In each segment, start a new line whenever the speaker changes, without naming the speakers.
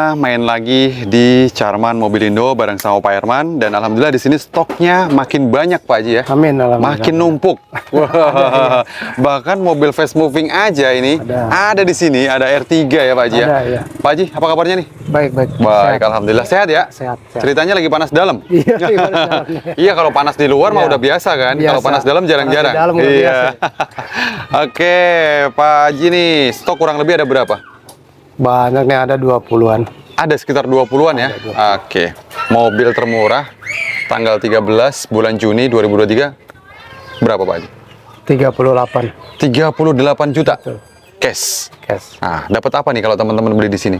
kita main lagi di Charman Mobilindo bareng sama Pak Herman, dan alhamdulillah di sini stoknya makin banyak Pak Haji ya.
Amin, alhamdulillah.
Makin numpuk. Wah, bahkan mobil fast moving aja ini ada di sini, ada R3 ya Pak Haji ya.
Ada, ya.
Pak Haji, apa kabarnya nih?
Baik, baik.
Baik, alhamdulillah sehat ya.
Sehat.
Ceritanya lagi panas dalam.
Iya, panas dalam.
Iya, kalau panas di luar mah udah biasa kan. Kalau panas dalam jarang-jarang. Iya. Oke, Pak Haji nih, stok kurang lebih ada berapa?
Banyak nih, ada 20-an.
Ada sekitar 20-an ya?
20.
Oke. Mobil termurah tanggal 13 bulan Juni 2023 berapa Pak Haji?
38.
38 juta.
Betul.
Cash.
Cash.
Nah, dapat apa nih kalau teman-teman beli di sini?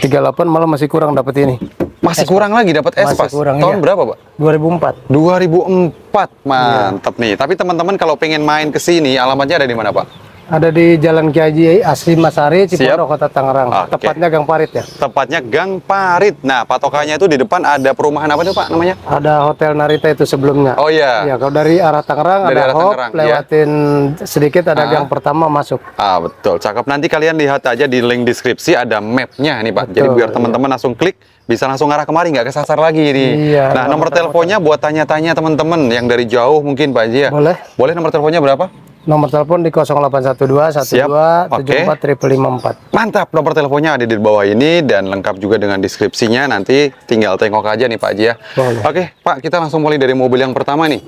38 malah masih kurang dapat ini.
Masih kurang lagi dapat
Masih
Espas.
kurang,
Tahun
iya.
berapa, Pak?
2004.
2004. Mantap nih. Tapi teman-teman kalau pengen main ke sini, alamatnya ada di mana, Pak?
Ada di Jalan Ki Haji Asri Masari, Cipondok, Kota Tangerang.
Oke.
Tepatnya Gang Parit ya.
Tepatnya Gang Parit. Nah, patokannya itu di depan ada perumahan apa tuh, Pak, namanya?
Ada Hotel Narita itu sebelumnya.
Oh iya.
Ya, kalau dari arah Tangerang
Dari
ada
arah
Hop,
Tangerang,
lewatin sedikit ada gang pertama masuk.
Ah, betul. Cakep. Nanti kalian lihat aja di link deskripsi ada mapnya nih, Pak. Jadi
Betul,
biar teman-teman langsung klik, bisa langsung arah kemari, nggak kesasar lagi nih.
Iya,
Nah, nomor teleponnya buat tanya-tanya teman-teman yang dari jauh mungkin, Pak Haji ya.
Boleh.
Boleh nomor teleponnya berapa?
Nomor telepon di 0812 12 74 554.
Mantap, nomor teleponnya ada di bawah ini dan lengkap juga dengan deskripsinya. Nanti tinggal tengok aja nih Pak Haji ya.
Boleh.
Oke, Pak, kita langsung mulai dari mobil yang pertama nih.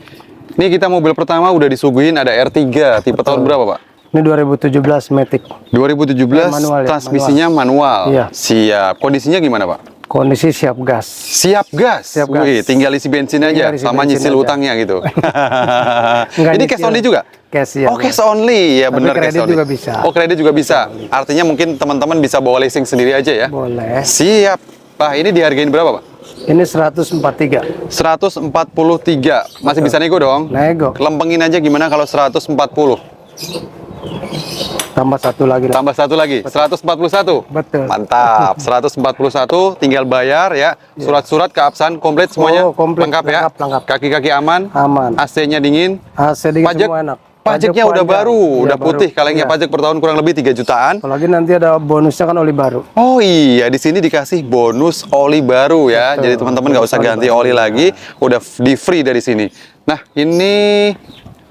Ini kita mobil pertama udah disuguhin ada R3, tipe tahun berapa, Pak?
Ini 2017 Matic.
2017,
Manual ya,
transmisinya manual.
Iya.
Siap. Kondisinya gimana, Pak?
Kondisi siap gas.
Siap gas.
Siap gas.
Wih, tinggal isi bensin aja
Tinggal isi
sama
bensin
nyicil
aja.
utangnya gitu.
Nggak
Ini
nyicil.
cash only juga?
Cash ya.
Oh, cash only. Ya
Tapi
benar, cash
kredit
only.
juga bisa.
Oh, kredit juga bisa. Artinya mungkin teman-teman bisa bawa leasing sendiri aja ya.
Boleh.
Siap. Pak, ini dihargain berapa, Pak?
Ini 143.
143. Masih bisa nego dong?
Nego.
Lempengin aja gimana kalau 140?
Tambah satu lagi.
Tambah satu lagi, 141.
Betul.
Mantap. 141 tinggal bayar ya. Surat-surat keabsahan komplit semuanya.
Oh, komplit.
Lengkap ya.
Lengkap.
Kaki-kaki aman.
Aman.
AC-nya dingin.
AC dingin
Pajak,
semua enak.
pajaknya
Pajak
udah
panjang.
baru,
Iya,
udah putih.
baru.
Kalengnya
Iya.
pajak per tahun kurang lebih 3 jutaan.
Apalagi nanti ada bonusnya kan oli baru.
Oh iya, di sini dikasih bonus oli baru ya.
Betul.
Jadi teman-teman nggak usah
Oli
ganti
baru.
oli lagi, udah di free dari sini. Nah, ini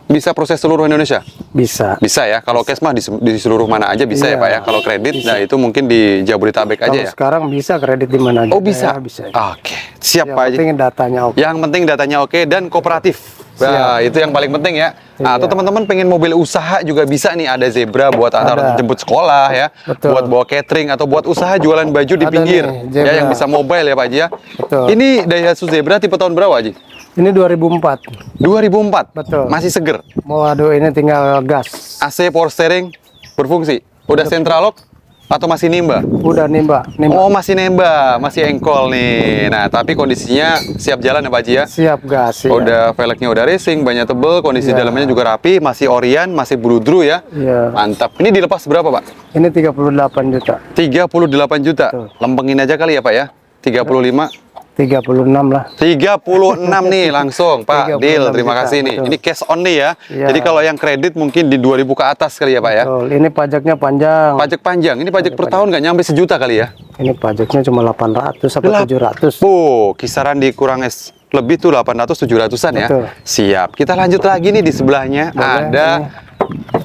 bisa proses seluruh Indonesia?
Bisa.
Bisa ya. Kalau cash mah di seluruh mana aja bisa ya
Iya.
Pak ya. Kalau kredit, nah itu mungkin di Jabodetabek
Kalau
aja ya.
sekarang bisa kredit di mana aja.
Oh bisa.
Ya, bisa.
Oke, siap
Yang
Pak Haji.
penting datanya oke.
Yang penting datanya oke dan kooperatif. Nah, itu yang paling penting ya. Nah, atau
Iya.
teman-teman pengen mobil usaha juga bisa nih, ada Zebra buat antar
Ada.
jemput sekolah ya,
Betul.
buat bawa catering atau buat usaha jualan baju di
Ada
pinggir
nih,
ya,
Zebra.
yang bisa mobile ya Pak Haji ya.
Betul.
Ini Daihatsu Zebra tipe tahun berapa Haji?
Ini 2004.
2004.
Betul.
Masih seger.
Mau aduh ini tinggal gas.
AC power steering berfungsi. Udah central lock atau masih nimba?
Udah nimba.
Oh, masih nemba, masih engkol nih. Nah, tapi kondisinya siap jalan ya Pak Haji ya?
Siap gas. Iya.
Udah velgnya udah racing, banyak tebel, kondisi
Iya.
dalamnya juga rapi, masih Orion, masih bludru ya.
Iya.
Mantap. Ini dilepas berapa, Pak?
Ini 38 juta.
38 juta.
Betul.
Lempengin aja kali ya, Pak ya. 35.
36 lah.
36 nih langsung, Pak.
36
Deal, terima
juta,
kasih nih.
betul.
Ini cash only ya.
Iya.
Jadi kalau yang kredit mungkin di 2000 ke atas kali ya, Pak ya.
Betul. Ini pajaknya panjang.
Pajak panjang. Ini pajak per tahun nggak nyampe sejuta kali ya.
Ini pajaknya cuma 800 sampai 700.
Oh, kisaran dikurang lebih tuh 800 700-an ya.
Betul.
Siap. Kita lanjut lagi nih di sebelahnya
Boleh,
ada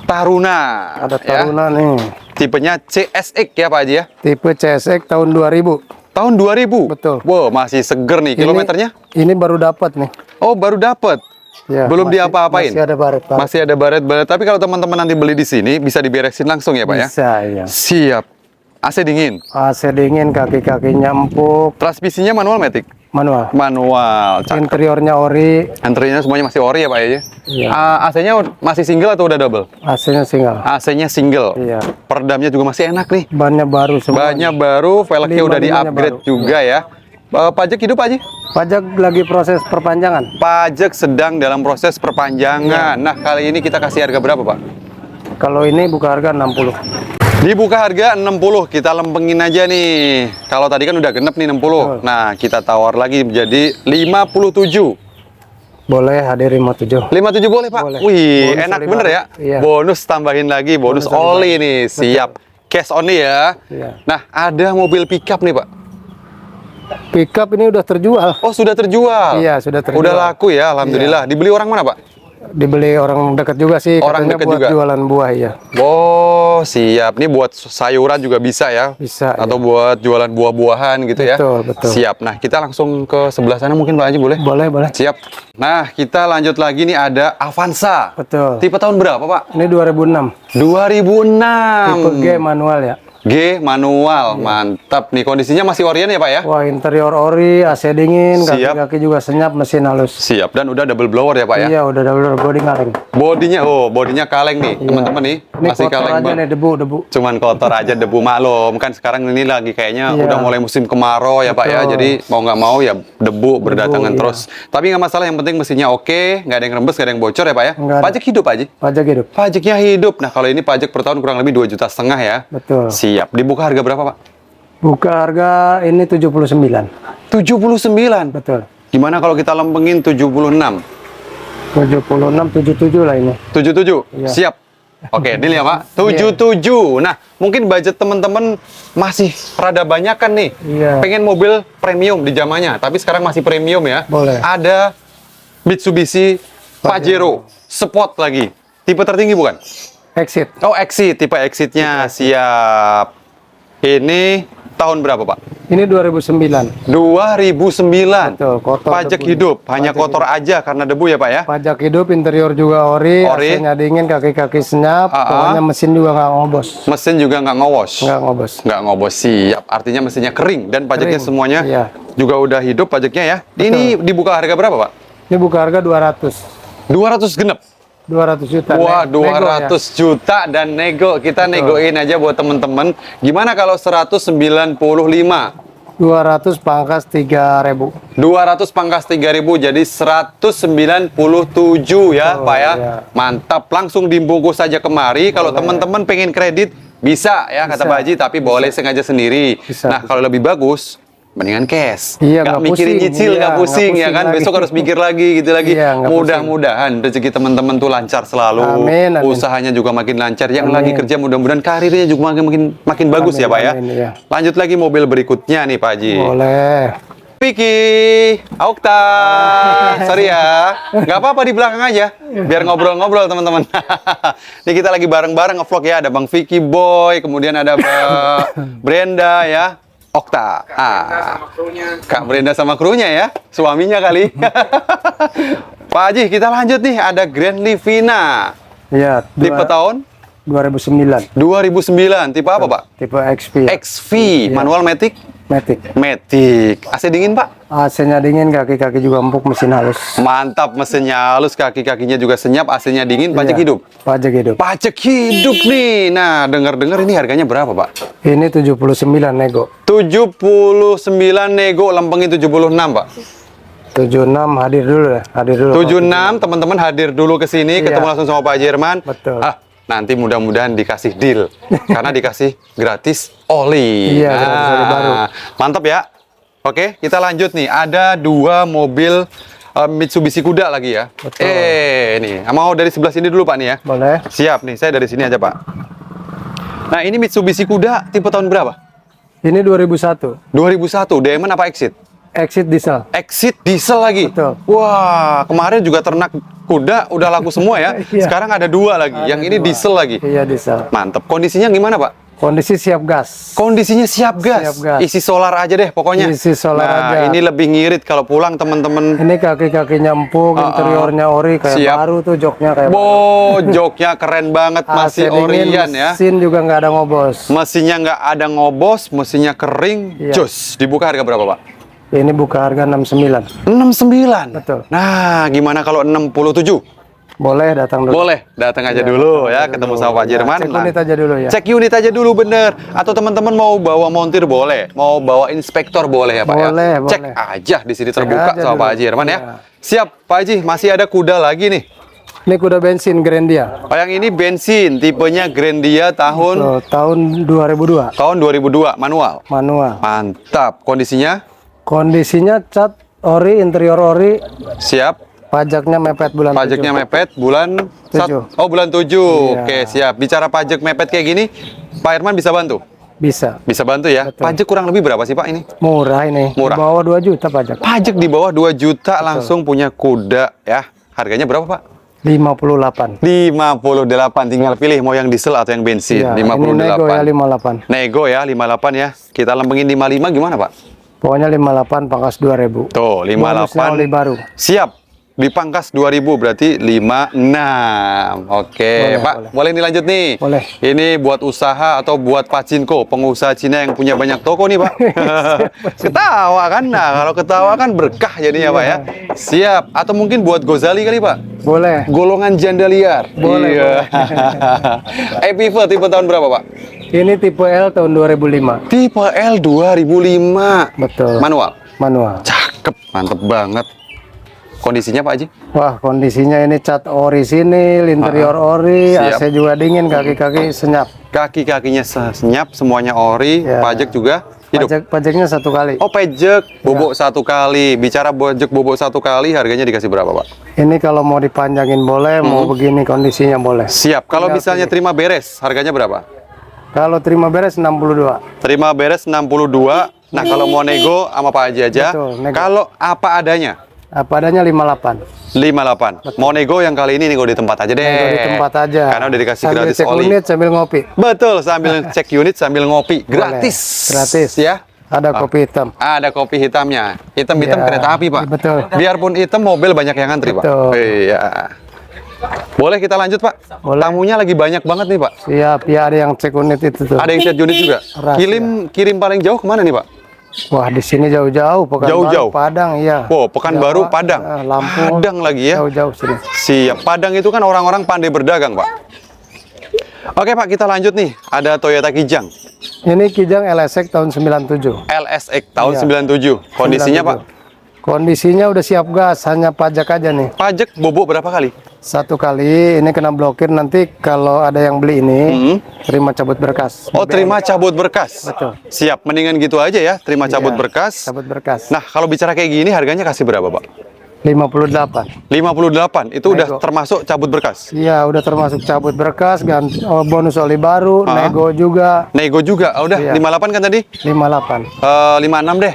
Taruna.
Ada
ya.
Taruna nih.
Tipenya CSX ya Pak Haji ya.
Tipe CSX tahun 2000.
Tahun 2000.
Betul.
Wow, masih seger nih. Kilometernya?
Ini baru dapat nih.
Oh, baru dapat.
Ya,
Belum
masih-
diapa-apain.
Masih ada baret.
Masih ada baret-baret. Tapi kalau teman-teman nanti beli di sini bisa diberesin langsung ya Pak ya.
Bisa ya.
Siap. AC dingin.
AC dingin, kaki-kakinya empuk,
Transmisinya manual matic.
manual.
Manual. Cakep.
Interiornya ori,
Antrinya semuanya masih ori ya Pak ya.
Iya.
AC-nya masih single atau udah double?
AC-nya single.
AC-nya single.
Iya.
Peredamnya juga masih enak nih.
Bannya baru semua.
Bannya baru, velgnya udah
Lima-limanya
di-upgrade
baru.
juga ya. Pajak hidup Pak Haji?
Pajak lagi proses perpanjangan.
Pajak sedang dalam proses perpanjangan. Nah, kali ini kita kasih harga berapa, Pak?
Kalau ini buka harga 60.
Dibuka harga 60, kita lempengin aja nih. Kalau tadi kan udah genep nih 60.
Betul.
Nah, kita tawar lagi menjadi 57.
Boleh hadir 57.
57 boleh, Pak?
Boleh.
Wih,
Bonus
enak
oli
bener
baru.
ya.
Iya.
Bonus tambahin lagi, bonus
Bonus oli
oli
baru.
nih. Siap. Cash only ya.
Iya.
Nah, ada mobil pickup nih, Pak.
Pickup ini udah terjual.
Oh, sudah terjual?
Iya, sudah terjual.
Udah laku ya, alhamdulillah. Dibeli orang mana, Pak?
Dibeli orang dekat juga sih,
Orang
katanya
dekat
buat
juga?
jualan buah ya.
Oh, siap. Ini buat sayuran juga bisa ya?
Bisa,
Atau buat jualan buah-buahan gitu ya?
Betul, betul.
Siap. Nah, kita langsung ke sebelah sana mungkin Pak Haji, boleh?
Boleh, boleh.
Siap. Nah, kita lanjut lagi nih, ada Avanza.
Betul.
Tipe tahun berapa, Pak?
Ini 2006.
2006.
Tipe G manual ya.
G manual, mantap nih. Kondisinya masih orien ya Pak ya?
Wah, interior ori, AC dingin,
Siap.
kaki-kaki juga senyap, mesin halus.
Siap, dan udah double blower ya Pak ya?
Iya, udah double body kaleng.
Bodinya kaleng nih, teman-teman nih.
Ini
Masih
kotor
kaleng
aja
banget.
nih, debu.
Cuman kotor aja, debu maklum. Kan sekarang ini lagi kayaknya
Iya.
udah mulai musim kemarau ya Pak ya.
Betul.
Jadi mau nggak mau ya debu berdatangan
iya.
terus. Tapi nggak masalah, yang penting mesinnya oke, nggak ada yang rembes, nggak ada yang bocor ya Pak ya?
Nggak ada.
Pajak hidup Pak Haji?
Pajak hidup.
Pajaknya hidup. Nah kalau ini pajak per tahun kurang lebih 2,5 juta ya?
Betul.
Siap. Dibuka harga berapa Pak?
Buka harga ini 79.
79?
Betul.
Gimana kalau kita lempengin 76?
76, 77 lah ini.
77?
Iya.
Siap. Oke, deal ya Pak. 77. Nah, mungkin budget teman-teman masih rada banyak kan nih.
Iya.
Pengen mobil premium di zamannya, tapi sekarang masih premium ya.
Boleh.
Ada Mitsubishi Pajero Sport lagi. Tipe tertinggi bukan?
Exit.
Oh, Exit. Tipe Exitnya siap. Ini tahun berapa Pak?
Ini 2009.
2009.
Betul, kotor
Pajak
debu.
hidup. Hanya
Pajak
kotor aja karena debu ya Pak ya?
Pajak hidup, interior juga ori,
Ori.
AC-nya dingin, kaki-kaki senyap, pokoknya mesin juga nggak ngobos.
Mesin juga nggak nge-wash.
Nggak ngobos.
Nggak ngobos, siap. Artinya mesinnya kering dan pajaknya
Kering,
semuanya
iya.
juga udah hidup pajaknya ya. Ini dibuka harga berapa Pak?
Ini buka harga 200.
200 genep.
200 juta.
Wah,
Nego
200
ya.
juta dan nego. Kita negoin aja buat temen-temen. Gimana kalau 195?
200 pangkas 3.000.
200 pangkas 3.000 jadi 197 ya Pak ya.
iya.
Mantap, langsung dibungkus saja kemari. Kalau teman-teman pengen kredit bisa ya kata
Bisa.
Pak Haji, tapi boleh sengaja sendiri.
Bisa.
Nah, kalau lebih bagus mendingan cash.
Iya,
nggak
nggak
mikirin
pusing.
nyicil,
Iya,
nggak pusing
nggak
ya
pusing
kan.
lagi.
Besok harus mikir lagi gitu lagi.
Iya, nggak
Mudah-mudahan rezeki teman-teman tuh lancar selalu.
Amin, amin.
Usahanya juga makin lancar. Yang
Amin.
lagi kerja mudah-mudahan karirnya juga makin bagus ya
Amin,
Pak ya.
amin, iya.
Lanjut lagi mobil berikutnya nih Pak Haji.
Boleh.
Vicky, Okta, sorry ya, nggak apa-apa di belakang aja, biar ngobrol-ngobrol teman-teman. Ini kita lagi bareng-bareng ngevlog ya, ada Bang Vicky Boy, kemudian ada Mbak Brenda ya, Okta. Kak Brenda sama krunya ya, suaminya kali. Pak Haji, kita lanjut nih, ada Grand Livina,
Iya,
tipe tahun
2009.
2009, tipe apa Pak?
Tipe XP. Ya.
XV, manual Matic?
Matic.
Matic, AC dingin Pak?
AC-nya dingin, kaki-kaki juga empuk, mesin halus.
Mantap, mesinnya halus, kaki-kakinya juga senyap, AC-nya dingin, pajak
Iya,
hidup.
Pajak hidup.
Pajak hidup nih. Nah, dengar-dengar ini harganya berapa, Pak?
Ini 79 nego.
79 nego, lempengin 76, Pak.
76 hadir dulu ya. Hadir dulu.
76, teman-teman hadir dulu ke sini,
Iya.
ketemu langsung sama Pak Jerman.
Betul.
Nanti mudah-mudahan dikasih deal. Karena dikasih gratis oli.
Iya, gratis oli baru.
Mantap ya. Oke, kita lanjut nih. Ada dua mobil Mitsubishi Kuda lagi ya.
Betul.
Nih, mau dari sebelah sini dulu Pak nih ya.
Boleh.
Siap nih, saya dari sini aja Pak. Nah, ini Mitsubishi Kuda tipe tahun berapa?
Ini 2001.
2001, Diamond apa Exit?
Exit diesel.
Exit diesel lagi.
Betul.
Wah, kemarin juga ternak kuda udah laku semua ya.
Iya.
Sekarang ada dua lagi.
Ada
Yang ini
dua.
diesel lagi.
Iya, diesel.
Mantep. Kondisinya gimana Pak?
Kondisi siap gas.
Kondisinya siap gas.
Siap gas.
Isi solar aja deh pokoknya.
Isi solar
nah,
aja.
ini lebih ngirit kalau pulang teman-teman.
Ini kaki-kakinya empuk, interiornya ori, kayak
Siap.
baru tuh joknya kayak
Joknya keren banget,
baru.
masih
AC dingin,
orian ya.
Mesin juga nggak ada ngobos.
Mesinnya nggak ada ngobos, mesinnya kering.
Iya.
Jos. Dibuka harga berapa Pak?
Ini buka harga 69.
69.
Betul.
Nah, gimana kalau 67?
Boleh datang dulu.
Boleh, datang aja
Iya,
dulu
datang
ya,
aja
ketemu
dulu.
sama Pak
Ya,
Jerman.
cek
Nah,
unit aja dulu ya.
Cek unit aja dulu bener. Atau teman-teman mau bawa montir boleh, mau bawa inspektor boleh ya Pak
Boleh,
ya. Cek
boleh.
aja di sini
Cek
terbuka
aja
sama
dulu.
Pak Haji Jerman ya.
Iya.
Siap Pak Haji, masih ada kuda lagi nih.
Ini kuda bensin Grandia.
Oh, yang ini bensin, tipenya Grandia tahun
Tuh, tahun 2002.
2002 manual.
Manual.
Mantap. Kondisinya
Kondisinya cat ori, interior ori,
siap.
pajaknya mepet bulan
Pajaknya
7.
mepet bulan
7.
Oh, bulan 7.
Iya.
Oke, siap. Bicara pajak mepet kayak gini, Pak Herman bisa bantu?
Bisa.
Bisa bantu ya.
Betul.
Pajak kurang lebih berapa sih Pak ini?
Murah ini.
Murah.
Di bawah 2 juta pajak.
Pajak di bawah 2 juta langsung punya kuda ya. Harganya berapa Pak?
58.
58, tinggal pilih mau yang diesel atau yang bensin.
Iya,
58.
ini nego ya 58.
Nego ya 58 ya. Kita lempengin 55 gimana Pak?
Pokoknya 58 pangkas 2000.
Tuh,
Bonusnya oli
58.
baru.
Siap. Dipangkas 2000 berarti 56. Oke,
Boleh,
Pak, boleh dilanjut nih.
Boleh.
Ini buat usaha atau buat Pacinko, pengusaha Cina yang punya banyak toko nih, Pak. Ketawa kan? Nah, kalau ketawa kan berkah jadinya, Pak ya. Siap. Atau mungkin buat Gozali kali, Pak?
Boleh.
Golongan janda liar.
Boleh,
Iya. Epiva tipe tahun berapa, Pak?
Ini tipe L tahun 2005.
Tipe L 2005.
Betul.
Manual.
Manual.
Cakep, mantep banget. Kondisinya Pak Haji?
Wah, kondisinya ini cat ori sini, interior ori,
Siap.
AC juga dingin, kaki-kaki senyap.
Kaki-kakinya senyap, semuanya ori,
Ya.
pajak juga hidup.
Pajaknya 1 kali.
Oh, pajak bobok 1 kali. Bicara pajak bobok 1 kali, harganya dikasih berapa, Pak?
Ini kalau mau dipanjangin boleh, mau begini kondisinya boleh.
Siap. Kalau misalnya terima beres, harganya berapa?
Kalau terima beres 62.
Terima beres 62. Nah, kalau mau nego sama Pak Haji aja.
Betul, nego.
Kalau apa adanya?
Apa adanya 58.
58. Mau nego yang kali ini nego di tempat aja deh.
Nego di tempat aja.
Karena udah dikasih
Sambil
gratis
cek
oli.
unit sambil ngopi.
Betul, sambil cek unit sambil ngopi. Gratis.
Gratis.
Ya.
Ada kopi hitam.
Ada kopi hitamnya. Hitam-hitam
Ya,
kereta api, Pak.
betul.
Biarpun hitam, mobil banyak yang ngantri, Pak.
Betul.
Iya. Boleh kita lanjut, Pak?
Boleh.
Tamunya lagi banyak banget nih, Pak.
Siap, ya ada yang cek unit itu tuh.
Ada yang set unit juga.
Rahasia.
Kirim paling jauh kemana nih, Pak?
Wah, di sini jauh-jauh,
Jauh-jauh.
Padang, iya.
Wow, Pekanbaru,
Jawa,
Padang.
Lampung.
Padang lagi ya.
Jauh-jauh sini.
Siap. Padang itu kan orang-orang pandai berdagang, Pak. Oke, Pak, kita lanjut nih. Ada Toyota Kijang.
Ini Kijang LSX tahun 97.
LSX tahun
Iya.
97. Kondisinya,
97.
Pak?
Kondisinya udah siap gas, hanya pajak aja nih.
Pajak bobok berapa kali?
1 kali, ini kena blokir, nanti kalau ada yang beli ini, terima cabut berkas.
Oh, terima cabut berkas.
Betul.
Siap, mendingan gitu aja ya. Terima cabut
Iya,
berkas.
Cabut berkas.
Nah, kalau bicara kayak gini harganya kasih berapa, Pak?
58.
58. Itu udah
Nego.
termasuk cabut berkas.
Iya, udah termasuk cabut berkas, bonus oli baru, nego juga.
Nego juga. Ah, udah
Iya.
58 kan tadi?
58.
56 deh.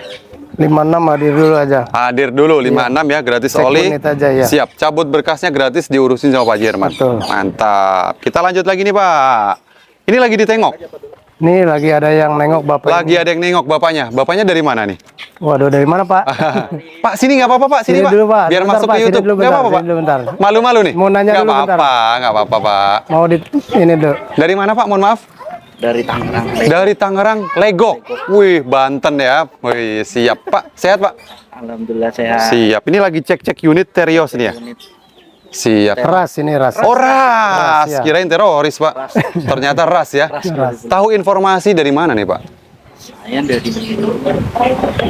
56 hadir dulu aja.
Hadir dulu 56 ya, gratis
Cek
oli.
unit aja ya.
Siap, cabut berkasnya gratis diurusin sama Pak Jerman.
Betul.
Mantap. Kita lanjut lagi nih, Pak. Ini lagi ditengok.
Nih lagi ada yang nengok bapak.
Lagi ada yang nengok bapaknya. Bapaknya dari mana nih?
Waduh, dari mana Pak?
Pak, sini nggak apa-apa, Pak. Sini,
Sini
Pak.
dulu, Pak.
Biar
Bentar,
masuk
Pak.
ke
Sini
YouTube.
dulu,
Nggak
bentar.
apa-apa, Pak.
Sini dulu, bentar.
Malu-malu nih?
Mau nanya
Nggak
dulu, bentar.
apa-apa, nggak apa-apa, Pak.
Mau di ini dulu.
Dari mana, Pak? Mohon maaf.
Dari Tangerang.
Dari Tangerang, Legok. Wih, Banten ya. Wih, siap, Pak. Sehat, Pak?
Alhamdulillah sehat.
Siap. Ini lagi cek-cek unit Terios nih ya.
Unit
Siap.
Ras ini ras.
Oh, ras.
Ras, ya.
Kirain teroris, Pak. Ternyata ras ya.
Ras.
Tahu informasi dari mana nih, Pak?
saya dari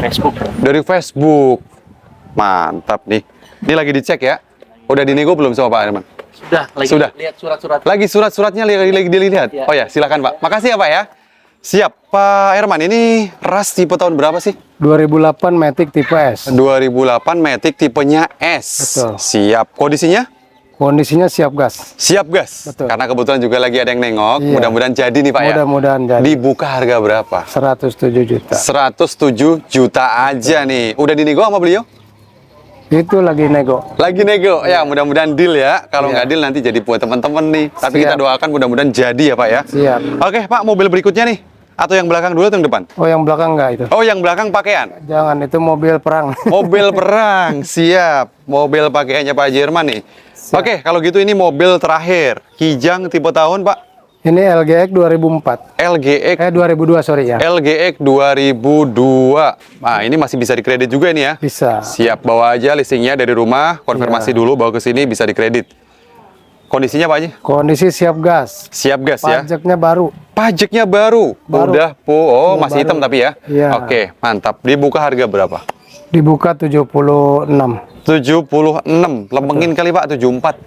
Facebook.
Dari Facebook. Mantap nih. Ini lagi dicek ya. Udah dinego belum sama Pak Herman?
Sudah,
Sudah.
lihat surat-surat.
Lagi surat-suratnya lagi dilihat.
Ya.
Oh ya, silakan Pak. Makasih ya Pak ya. Siap, Pak Herman. Ini ras tipe tahun berapa sih?
2008 Matic tipe S.
2008 Matic tipenya S.
Betul.
Siap. Kondisinya?
Kondisinya siap gas.
Siap gas.
Betul.
Karena kebetulan juga lagi ada yang nengok.
Iya.
Mudah-mudahan jadi nih Pak ya.
Mudah-mudahan jadi.
Dibuka harga berapa?
107 juta.
107 juta aja nih. Udah dinego sama beliau?
Itu lagi nego.
Lagi nego. Ya, mudah-mudahan deal ya. Kalau
Iya.
nggak deal nanti jadi buat teman-teman nih. Tapi
Siap.
kita doakan mudah-mudahan jadi ya Pak ya.
Siap.
Oke Pak, mobil berikutnya nih. Atau yang belakang dulu atau yang depan?
Oh, yang belakang enggak itu?
Oh, yang belakang pakaian.
Jangan, itu mobil perang.
Mobil perang, siap. Mobil pakaiannya Pak Jerman nih.
Siap.
Oke, kalau gitu ini mobil terakhir. Kijang tipe tahun Pak?
Ini LGX 2004.
LGX
2002, sorry ya.
LGX 2002. Nah, ini masih bisa dikredit juga ini ya.
Bisa.
Siap, bawa aja listingnya dari rumah, konfirmasi
Iya.
dulu, bawa ke sini bisa dikredit. Kondisinya Pak Haji?
Kondisi siap gas.
Siap gas ya.
Pajaknya baru.
Pajaknya baru.
Baru.
Udah, oh
Oh,
masih hitam
baru.
tapi ya.
Iya.
Oke, mantap. Dibuka harga berapa?
Dibuka 76.
76. Lempengin kali Pak, 74.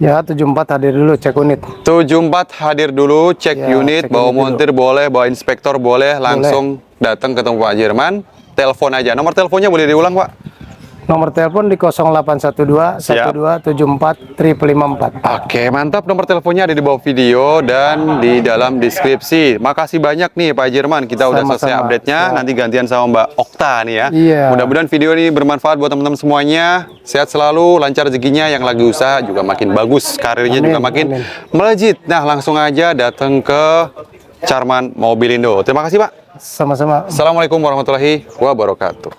Ya, 74 hadir dulu cek unit.
74 hadir dulu, cek
Ya,
unit,
cek
bawa
unit dulu.
montir boleh, bawa inspektor boleh, langsung datang ketemu Pak Jerman. Telepon aja. Nomor teleponnya boleh diulang Pak?
Nomor telepon di 0812 1274 554.
Oke, mantap. Nomor teleponnya ada di bawah video dan di dalam deskripsi. Makasih banyak nih Pak Jerman. Kita udah selesai
Sama-sama.
update-nya. Nanti gantian sama Mbak Okta nih ya.
Iya.
Mudah-mudahan video ini bermanfaat buat teman-teman semuanya. Sehat selalu, lancar rezekinya, yang lagi usaha juga makin bagus, karirnya juga
Amin,
makin
amin.
melejit. Nah, langsung aja datang ke Charman Mobilindo. Terima kasih Pak.
Sama-sama.
Assalamualaikum warahmatullahi wabarakatuh.